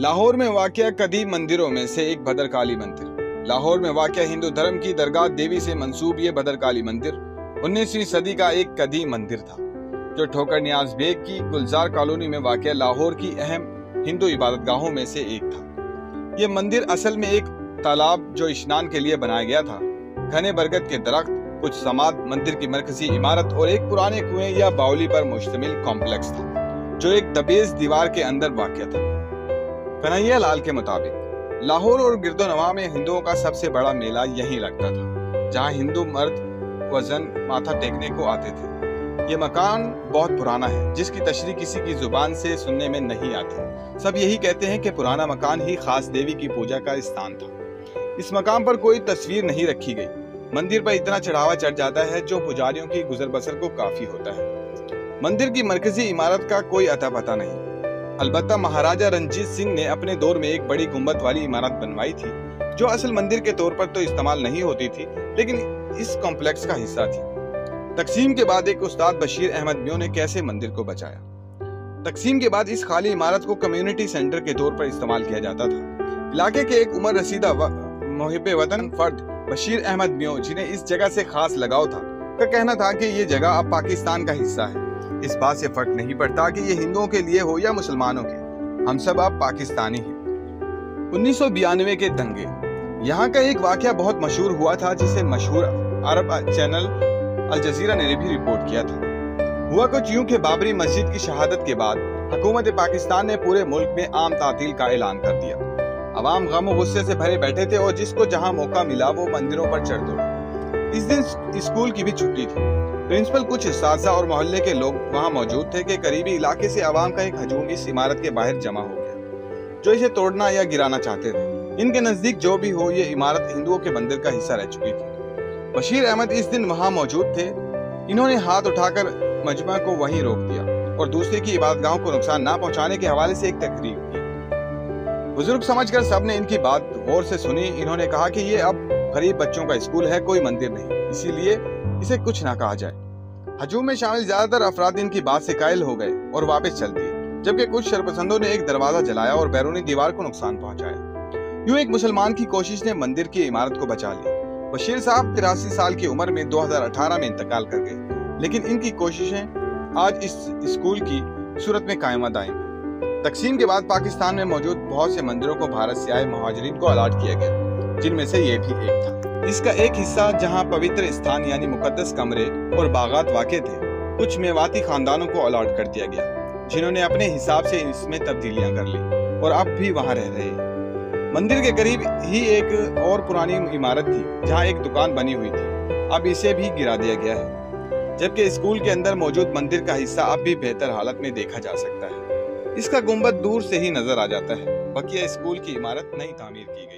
لاہور میں واقع قدیم مندروں میں سے ایک بھدرکالی مندر۔ لاہور میں واقع ہندو دھرم کی درگاہ دیوی سے منسوب یہ بھدرکالی مندر 19ویں صدی کا ایک قدیم مندر تھا جو ٹھوکر نیاز بیگ کی گلزار کالونی میں واقع لاہور کی اہم ہندو عبادت گاہوں میں سے ایک تھا۔ یہ مندر اصل میں ایک تالاب جو اشنان کے لیے بنایا گیا تھا، گھنے برگد کے درخت، کچھ سماد، مندر کی مرکزی عمارت اور ایک پرانے کنویں یا باولی پر مشتمل کمپلیکس تھا جو ایک دبیز دیوار کے اندر واقع تھا۔ کنہیا لال کے مطابق لاہور اور گرد و نواح میں ہندوؤں کا سب سے بڑا میلہ یہیں لگتا تھا جہاں ہندو مرد و زن ماتھا ٹیکنے کو آتے تھے۔ یہ مکان بہت پرانا ہے جس کی تشریح کسی کی زبان سے سننے میں نہیں آتی۔ سب یہی کہتے ہیں کہ پرانا مکان ہی خاص دیوی کی پوجا کا استھان تھا۔ اس مقام پر کوئی تصویر نہیں رکھی گئی۔ مندر پر اتنا چڑھاوا چڑھ جاتا ہے جو پجاریوں کی گزر بسر کو کافی ہوتا ہے۔ مندر کی مرکزی عمارت کا کوئی اتا پتہ نہیں، البتہ مہاراجہ رنجیت سنگھ نے اپنے دور میں ایک بڑی گنبد والی عمارت بنوائی تھی جو اصل مندر کے طور پر تو استعمال نہیں ہوتی تھی لیکن اس کمپلیکس کا حصہ تھی۔ تقسیم کے بعد ایک استاد بشیر احمد میو نے کیسے مندر کو بچایا؟ تقسیم کے بعد اس خالی عمارت کو کمیونٹی سینٹر کے طور پر استعمال کیا جاتا تھا۔ علاقے کے ایک عمر رسیدہ محب وطن فرد بشیر احمد میو جنہیں اس جگہ سے خاص لگاؤ تھا کا کہنا تھا کہ یہ جگہ اب پاکستان کا حصہ ہے۔ اس بات سے فرق نہیں پڑتا کہ یہ ہندوؤں کے لیے ہو یا مسلمانوں کے، ہم سب اب پاکستانی ہیں۔ 1992 کے دنگے، یہاں کا ایک واقعہ بہت مشہور ہوا تھا جسے مشہور عرب چینل الجزیرہ نے بھی رپورٹ کیا تھا۔ ہوا کچھ یوں کہ بابری مسجد کی شہادت کے بعد حکومت پاکستان نے پورے ملک میں عام تعطیل کا اعلان کر دیا۔ عوام غم و غصے سے بھرے بیٹھے تھے اور جس کو جہاں موقع ملا وہ مندروں پر چڑھ دوڑا۔ اس دن اسکول کی بھی چھٹی تھی۔ پرنسپل، کچھ اساتذہ اور محلے کے لوگ وہاں موجود تھے کہ قریبی علاقے سے عوام کا ایک ہجوم اس عمارت کے باہر جمع ہو گیا جو اسے توڑنا یا گرانا چاہتے تھے۔ ان کے نزدیک جو بھی ہو یہ عمارت ہندوؤں کے مندر کا حصہ رہ چکی تھی۔ بشیر احمد اس دن وہاں موجود تھے۔ انہوں نے ہاتھ اٹھا کر مجمع کو وہیں روک دیا اور دوسرے کی عبادت گاہوں کو نقصان نہ پہنچانے کے حوالے سے ایک تقریر کی۔ بزرگ سمجھ کر سب نے ان کی بات غور سے سنی۔ انہوں نے کہا کہ یہ اب غریب بچوں کا اسکول ہے، کوئی مندر نہیں، اسی لیے اسے کچھ نہ کہا جائے۔ ہجوم میں شامل زیادہ تر افراد ان کی بات سے قائل ہو گئے اور واپس چل دیے، جبکہ کچھ شرپسندوں نے ایک دروازہ جلایا اور بیرونی دیوار کو نقصان پہنچایا۔ یوں ایک مسلمان کی کوشش نے مندر کی عمارت کو بچا لیا۔ بشیر صاحب 83 سال کی عمر میں 2018 میں انتقال کر گئے، لیکن ان کی کوششیں آج اس اسکول کی صورت میں قائم دائم ہیں۔ تقسیم کے بعد پاکستان میں موجود بہت سے مندروں کو بھارت سے آئے مہاجرین کو الاٹ کیا گیا، جن میں سے یہ بھی ایک تھا۔ اس کا ایک حصہ جہاں پوتر استھان یعنی مقدس کمرے اور باغات واقع تھے، کچھ میواتی خاندانوں کو الاٹ کر دیا گیا جنہوں نے اپنے حساب سے اس میں تبدیلیاں کر لی اور اب بھی وہاں رہ رہے ہیں۔ مندر کے قریب ہی ایک اور پرانی عمارت تھی جہاں ایک دکان بنی ہوئی تھی، اب اسے بھی گرا دیا گیا ہے، جبکہ اسکول کے اندر موجود مندر کا حصہ اب بھی بہتر حالت میں دیکھا جا سکتا ہے۔ اس کا گنبد دور سے ہی نظر آ جاتا ہے۔ بقیہ اسکول کی عمارت نئی تعمیر کی گئی۔